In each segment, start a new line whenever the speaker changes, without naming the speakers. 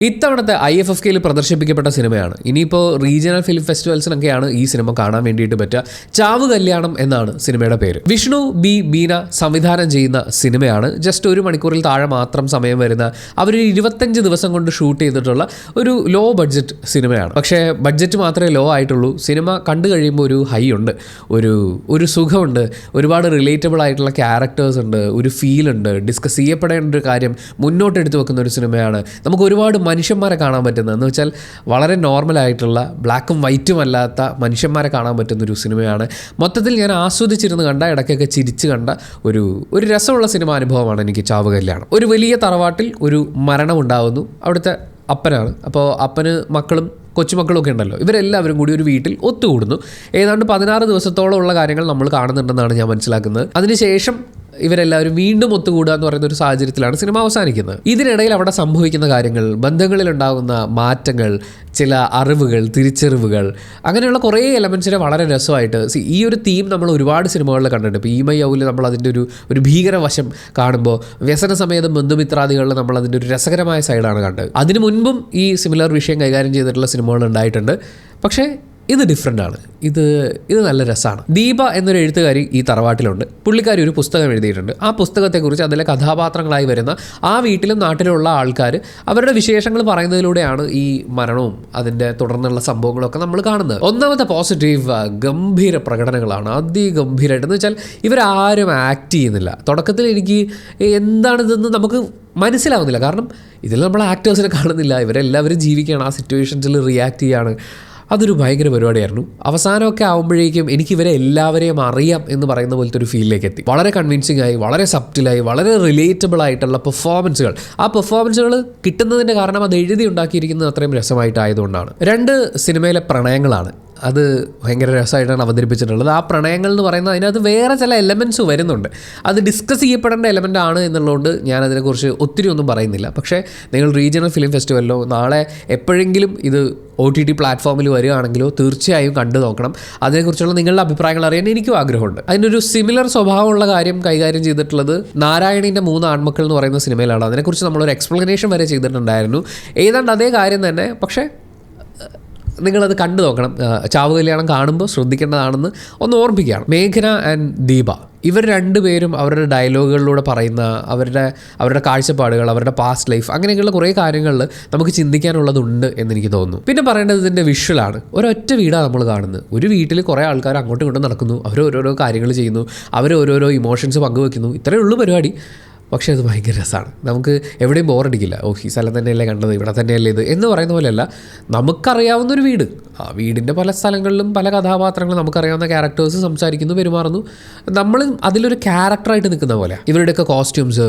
ഇത്തവണത്തെ IFFKയിൽ പ്രദർശിപ്പിക്കപ്പെട്ട സിനിമയാണ്. ഇനിയിപ്പോൾ റീജിയണൽ ഫിലിം ഫെസ്റ്റിവൽസിനൊക്കെയാണ് ഈ സിനിമ കാണാൻ വേണ്ടിയിട്ട് പറ്റുക. ചാവ് കല്യാണം എന്നാണ് സിനിമയുടെ പേര്. വിഷ്ണു ബി ബീന സംവിധാനം ചെയ്യുന്ന സിനിമയാണ്. ജസ്റ്റ് 1 മണിക്കൂറിൽ താഴെ മാത്രം സമയം വരുന്ന, അവർ 25 ദിവസം കൊണ്ട് ഷൂട്ട് ചെയ്തിട്ടുള്ള ഒരു ലോ ബഡ്ജറ്റ് സിനിമയാണ്. പക്ഷേ ബഡ്ജറ്റ് മാത്രമേ ലോ ആയിട്ടുള്ളൂ. സിനിമ കണ്ടു കഴിയുമ്പോൾ ഒരു ഹൈ ഉണ്ട്, ഒരു സുഖമുണ്ട്, ഒരുപാട് റിലേറ്റബിൾ ആയിട്ടുള്ള ക്യാരക്ടേഴ്സ് ഉണ്ട്, ഒരു ഫീൽ ഉണ്ട്, ഡിസ്കസ് ചെയ്യപ്പെടേണ്ട ഒരു കാര്യം മുന്നോട്ടെടുത്ത് വെക്കുന്ന ഒരു സിനിമയാണ്. നമുക്ക് ഒരുപാട് മനുഷ്യന്മാരെ കാണാൻ പറ്റുന്നത് എന്ന് വെച്ചാൽ വളരെ നോർമലായിട്ടുള്ള ബ്ലാക്കും വൈറ്റും അല്ലാത്ത മനുഷ്യന്മാരെ കാണാൻ പറ്റുന്നൊരു സിനിമയാണ്. മൊത്തത്തിൽ ഞാൻ ആസ്വദിച്ചിരുന്ന് കണ്ട, ഇടയ്ക്കൊക്കെ ചിരിച്ച് കണ്ട ഒരു രസമുള്ള സിനിമ അനുഭവമാണ് എനിക്ക് ചാവ് കല്യാണം. ഒരു വലിയ തറവാട്ടിൽ ഒരു മരണം ഉണ്ടാകുന്നു. അവിടുത്തെ അപ്പനാണ്. അപ്പോൾ അപ്പന് മക്കളും കൊച്ചുമക്കളൊക്കെ ഉണ്ടല്ലോ. ഇവരെല്ലാവരും കൂടി ഒരു വീട്ടിൽ ഒത്തുകൂടുന്നു. ഏതാണ്ട് 16 ദിവസത്തോളം ഉള്ള കാര്യങ്ങൾ നമ്മൾ കാണുന്നുണ്ടെന്നാണ് ഞാൻ മനസ്സിലാക്കുന്നത്. അതിനുശേഷം ഇവരെല്ലാവരും വീണ്ടും ഒത്തുകൂടുക എന്ന് പറയുന്ന ഒരു സാഹചര്യത്തിലാണ് സിനിമ അവസാനിക്കുന്നത്. ഇതിനിടയിൽ അവിടെ സംഭവിക്കുന്ന കാര്യങ്ങൾ, ബന്ധങ്ങളിലുണ്ടാകുന്ന മാറ്റങ്ങൾ, ചില അറിവുകൾ, തിരിച്ചറിവുകൾ, അങ്ങനെയുള്ള കുറേ എലമെൻസിനെ വളരെ രസമായിട്ട് ഈ ഒരു തീം നമ്മൾ ഒരുപാട് സിനിമകളിൽ കണ്ടിട്ടുണ്ട്. ഇപ്പോൾ ഈ മൈ ഔവിൽ നമ്മൾ അതിൻ്റെ ഒരു ഭീകരവശം കാണുമ്പോൾ, വ്യസന സമേതം ബന്ധുമിത്രാദികളിൽ നമ്മൾ അതിൻ്റെ ഒരു രസകരമായ സൈഡാണ് കണ്ടത്. അതിനു മുൻപും ഈ സിമിലർ വിഷയം കൈകാര്യം ചെയ്തിട്ടുള്ള സിനിമകൾ ഉണ്ടായിട്ടുണ്ട്. പക്ഷേ ഇത് ഡിഫറെൻ്റ് ആണ്. ഇത് നല്ല രസമാണ്. ദീപ എന്നൊരു എഴുത്തുകാരി ഈ തറവാട്ടിലുണ്ട്. പുള്ളിക്കാരി ഒരു പുസ്തകം എഴുതിയിട്ടുണ്ട്. ആ പുസ്തകത്തെക്കുറിച്ച് അതിലെ കഥാപാത്രങ്ങളായി വരുന്ന ആ വീട്ടിലും നാട്ടിലുള്ള ആൾക്കാർ അവരുടെ വിശേഷങ്ങൾ പറയുന്നതിലൂടെയാണ് ഈ മരണവും അതിൻ്റെ തുടർന്നുള്ള സംഭവങ്ങളൊക്കെ നമ്മൾ കാണുന്നത്. ഒന്നാമത്തെ പോസിറ്റീവ്, ഗംഭീര പ്രകടനങ്ങളാണ്. അതിഗംഭീരമായിട്ടെന്ന് വെച്ചാൽ ഇവരാരും ആക്ട് ചെയ്യുന്നില്ല. തുടക്കത്തിൽ എനിക്ക് എന്താണിതെന്ന് നമുക്ക് മനസ്സിലാവുന്നില്ല. കാരണം ഇതിൽ നമ്മൾ ആക്ടേഴ്സിനെ കാണുന്നില്ല. ഇവരെല്ലാവരും ജീവിക്കുകയാണ്, ആ സിറ്റുവേഷൻസിൽ റിയാക്ട് ചെയ്യുകയാണ്. അതൊരു ഭയങ്കര പരിപാടിയായിരുന്നു. അവസാനമൊക്കെ ആകുമ്പോഴേക്കും എനിക്ക് ഇവരെ എല്ലാവരെയും അറിയാം എന്ന് പറയുന്ന പോലത്തെ ഒരു ഫീലിലേക്ക് എത്തി. വളരെ കൺവിൻസിംഗ് ആയി, വളരെ സബ്റ്റിലായി, വളരെ റിലേറ്റബിൾ ആയിട്ടുള്ള പെർഫോമൻസുകൾ. ആ പെർഫോമൻസുകൾ കിട്ടുന്നതിൻ്റെ കാരണം അത് എഴുതി ഉണ്ടാക്കിയിരിക്കുന്നത് അത്രയും രസമായിട്ടായതുകൊണ്ടാണ്. 2 സിനിമയിലെ പ്രണയങ്ങളാണ്. അത് ഭയങ്കര രസമായിട്ടാണ് അവതരിപ്പിച്ചിട്ടുള്ളത്. ആ പ്രണയങ്ങൾ എന്ന് പറയുന്നത് അതിനകത്ത് വേറെ ചില എലമെൻറ്റ്സ് വരുന്നുണ്ട്. അത് ഡിസ്കസ് ചെയ്യപ്പെടേണ്ട എലമെൻ്റ് ആണ് എന്നുള്ളതുകൊണ്ട് ഞാനതിനെക്കുറിച്ച് ഒത്തിരി ഒന്നും പറയുന്നില്ല. പക്ഷേ നിങ്ങൾ റീജിയണൽ ഫിലിം ഫെസ്റ്റിവലിലോ നാളെ എപ്പോഴെങ്കിലും ഇത് OTT പ്ലാറ്റ്ഫോമിൽ വരികയാണെങ്കിലോ തീർച്ചയായും കണ്ടു നോക്കണം. അതിനെക്കുറിച്ചുള്ള നിങ്ങളുടെ അഭിപ്രായങ്ങൾ അറിയാൻ എനിക്കും ആഗ്രഹമുണ്ട്. അതിനൊരു സിമിലർ സ്വഭാവമുള്ള കാര്യം കൈകാര്യം ചെയ്തിട്ടുള്ളത് നാരായണീൻ്റെ 3 ആൺമക്കൾ എന്ന് പറയുന്ന സിനിമയിലാണ്. അതിനെക്കുറിച്ച് നമ്മളൊരു എക്സ്പ്ലനേഷൻ വരെ ചെയ്തിട്ടുണ്ടായിരുന്നു. ഏതാണ്ട് അതേ കാര്യം തന്നെ. പക്ഷേ നിങ്ങളത് കണ്ടു നോക്കണം. ചാവ് കല്യാണം കാണുമ്പോൾ ശ്രദ്ധിക്കേണ്ടതാണെന്ന് ഒന്ന് ഓർമ്മിക്കുകയാണ്. മേഘന ആൻഡ് ദീപ, ഇവർ 2 പേരും അവരുടെ ഡയലോഗുകളിലൂടെ പറയുന്ന അവരുടെ കാഴ്ചപ്പാടുകൾ, അവരുടെ പാസ്റ്റ് ലൈഫ്, അങ്ങനെയൊക്കെയുള്ള കുറേ കാര്യങ്ങളിൽ നമുക്ക് ചിന്തിക്കാനുള്ളതുണ്ട് എന്നെനിക്ക് തോന്നുന്നു. പിന്നെ പറയേണ്ടത് ഇതിൻ്റെ വിഷ്വലാണ്. ഒരൊറ്റ വീടാണ് നമ്മൾ കാണുന്നത്. ഒരു വീട്ടിൽ കുറേ ആൾക്കാർ അങ്ങോട്ടും ഇങ്ങോട്ടും നടക്കുന്നു, അവർ ഓരോരോ കാര്യങ്ങൾ ചെയ്യുന്നു, അവർ ഓരോരോ ഇമോഷൻസ് പങ്കുവെക്കുന്നു. ഇത്രയേ ഉള്ളൂ പരിപാടി. പക്ഷേ അത് ഭയങ്കര രസമാണ്. നമുക്ക് എവിടെയും ബോറടിക്കില്ല. ഈ സ്ഥലം തന്നെയല്ലേ കണ്ടത്, ഇവിടെ തന്നെയല്ലേ ഇത് എന്ന് പറയുന്ന പോലെയല്ല. നമുക്കറിയാവുന്നൊരു വീട്, ആ വീടിൻ്റെ പല സ്ഥലങ്ങളിലും പല കഥാപാത്രങ്ങളും, നമുക്കറിയാവുന്ന ക്യാരക്ടേഴ്സ് സംസാരിക്കുന്നു, പെരുമാറുന്നു. നമ്മൾ അതിലൊരു ക്യാരക്ടറായിട്ട് നിൽക്കുന്ന പോലെ. ഇവരുടെയൊക്കെ കോസ്റ്റ്യൂംസ്,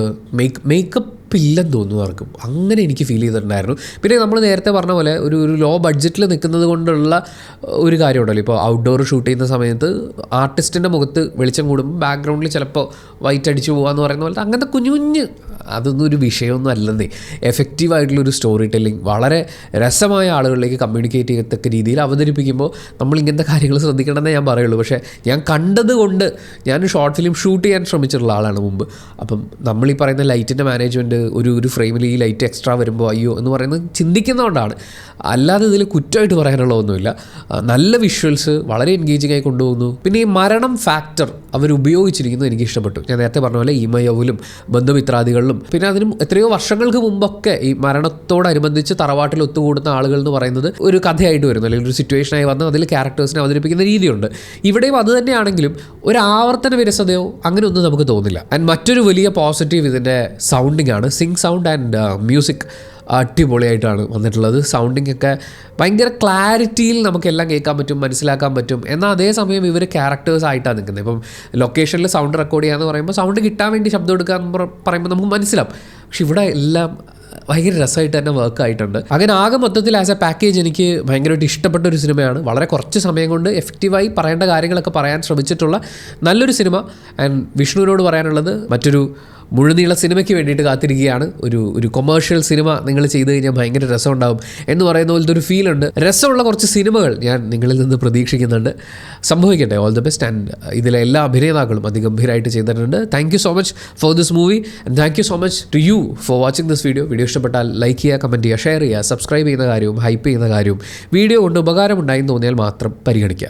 മേക്കപ്പ് ഇല്ലെന്ന് തോന്നുന്നു ആർക്കും. അങ്ങനെ എനിക്ക് ഫീൽ ചെയ്തിട്ടുണ്ടായിരുന്നു. പിന്നെ നമ്മൾ നേരത്തെ പറഞ്ഞ പോലെ ഒരു ലോ ബഡ്ജറ്റിൽ നിൽക്കുന്നത് കൊണ്ടുള്ള ഒരു കാര്യമുണ്ടല്ലോ. ഇപ്പോൾ ഔട്ട്ഡോർ ഷൂട്ട് ചെയ്യുന്ന സമയത്ത് ആർട്ടിസ്റ്റിൻ്റെ മുഖത്ത് വെളിച്ചം കൂടുമ്പോൾ ബാക്ക്ഗ്രൗണ്ടിൽ ചിലപ്പോൾ വൈറ്റ് അടിച്ചു പോകാമെന്ന് പറയുന്ന പോലത്തെ അങ്ങനത്തെ കുഞ്ഞു അതൊന്നും ഒരു വിഷയമൊന്നും അല്ലെന്നേ. എഫക്റ്റീവായിട്ടുള്ളൊരു സ്റ്റോറി ടെല്ലിങ്, വളരെ രസമായ ആളുകളിലേക്ക് കമ്മ്യൂണിക്കേറ്റ് ചെയ്യത്തക്ക രീതിയിൽ അവതരിപ്പിക്കുമ്പോൾ നമ്മൾ ഇങ്ങനത്തെ കാര്യങ്ങൾ ശ്രദ്ധിക്കണമെന്നേ ഞാൻ പറയുള്ളൂ. പക്ഷേ ഞാൻ കണ്ടത് കൊണ്ട്, ഞാൻ ഷോർട്ട് ഫിലിം ഷൂട്ട് ചെയ്യാൻ ശ്രമിച്ചിട്ടുള്ള ആളാണ് മുമ്പ്. അപ്പം നമ്മൾ ഈ പറയുന്ന ലൈറ്റിൻ്റെ മാനേജ്മെൻറ്റ്, ഒരു ഫ്രെയിമിൽ ഈ ലൈറ്റ് എക്സ്ട്രാ വരുമ്പോൾ അയ്യോ എന്ന് പറയുന്നത് ചിന്തിക്കുന്നതുകൊണ്ടാണ്. അല്ലാതെ ഇതിൽ കുറ്റമായിട്ട് പറയാനുള്ള ഒന്നുമില്ല. നല്ല വിഷ്വൽസ്, വളരെ എൻഗേജിങ് ആയി കൊണ്ടുപോകുന്നു. പിന്നെ ഈ മരണം ഫാക്ടർ അവർ ഉപയോഗിച്ചിരിക്കുന്നത് എനിക്ക് ഇഷ്ടപ്പെട്ടു. ഞാൻ നേരത്തെ പറഞ്ഞ പോലെ ഈ മൈ ഔവിലും ബന്ധുമിത്രാദികളിലും, പിന്നെ അതിനും എത്രയോ വർഷങ്ങൾക്ക് മുമ്പൊക്കെ ഈ മരണത്തോടനുബന്ധിച്ച് തറവാട്ടിൽ ഒത്തുകൂടുന്ന ആളുകൾ എന്ന് പറയുന്നത് ഒരു കഥയായിട്ട് വരുന്നു, അല്ലെങ്കിൽ ഒരു സിറ്റുവേഷനായി വന്ന് അതിൽ ക്യാരക്ടേഴ്സിനെ അവതരിപ്പിക്കുന്ന രീതിയുണ്ട്. ഇവിടെയും അത് തന്നെയാണെങ്കിലും ഒരു ആവർത്തന വിരസതയോ അങ്ങനെ ഒന്നും നമുക്ക് തോന്നില്ല. ആൻഡ് മറ്റൊരു വലിയ പോസിറ്റീവ് ഇതിൻ്റെ സൗണ്ടിങ് ആണ്. സിങ് സൗണ്ട് ആൻഡ് മ്യൂസിക് അടിപൊളിയായിട്ടാണ് വന്നിട്ടുള്ളത്. സൗണ്ടിങ് ഒക്കെ ഭയങ്കര ക്ലാരിറ്റിയിൽ നമുക്കെല്ലാം കേൾക്കാൻ പറ്റും, മനസ്സിലാക്കാൻ പറ്റും. എന്നാൽ അതേസമയം ഇവർ ക്യാരക്ടേഴ്സ് ആയിട്ടാണ് നിൽക്കുന്നത്. ഇപ്പം ലൊക്കേഷനിൽ സൗണ്ട് റെക്കോർഡ് ചെയ്യാന്ന് പറയുമ്പോൾ സൗണ്ട് കിട്ടാൻ വേണ്ടി ശബ്ദം എടുക്കുക എന്ന് പറയുമ്പോൾ നമുക്ക് മനസ്സിലാവും. പക്ഷെ ഇവിടെ എല്ലാം ഭയങ്കര രസമായിട്ട് തന്നെ വർക്ക് ആയിട്ടുണ്ട്. അങ്ങനെ ആകെ മൊത്തത്തിൽ ആസ് എ പാക്കേജ് എനിക്ക് ഭയങ്കരമായിട്ട് ഇഷ്ടപ്പെട്ട ഒരു സിനിമയാണ്. വളരെ കുറച്ച് സമയം കൊണ്ട് എഫക്റ്റീവായി പറയേണ്ട കാര്യങ്ങളൊക്കെ പറയാൻ ശ്രമിച്ചിട്ടുള്ള നല്ലൊരു സിനിമ. ആൻഡ് വിഷ്ണുവിനോട് പറയാനുള്ളത്, മറ്റൊരു മുഴുനീള സിനിമയ്ക്ക് വേണ്ടിയിട്ട് കാത്തിരിക്കുകയാണ്. ഒരു കൊമേഴ്ഷ്യൽ സിനിമ നിങ്ങൾ ചെയ്ത് കഴിഞ്ഞാൽ ഭയങ്കര രസമുണ്ടാവും എന്ന് പറയുന്ന പോലത്തെ ഒരു ഫീലുണ്ട്. രസമുള്ള കുറച്ച് സിനിമകൾ ഞാൻ നിങ്ങളിൽ നിന്ന് പ്രതീക്ഷിക്കുന്നുണ്ട്. സംഭവിക്കട്ടെ. All the best. ആൻഡ് ഇതിലെ എല്ലാ അഭിനേതാക്കളും അതിഗംഭീരമായിട്ട് ചെയ്തിട്ടുണ്ട്. Thank you so much for this movie and thank you so much to you for watching this video. Video ഇഷ്ടപ്പെട്ടാൽ ലൈക്ക് ചെയ്യുക, കമൻറ്റ് ചെയ്യുക, ഷെയർ ചെയ്യുക, സബ്സ്ക്രൈബ് ചെയ്യുന്ന കാര്യവും ഹൈപ്പ് ചെയ്യുന്ന കാര്യവും വീഡിയോ കൊണ്ട് ഉപകാരമുണ്ടായി തോന്നിയാൽ മാത്രം പരിഗണിക്കുക.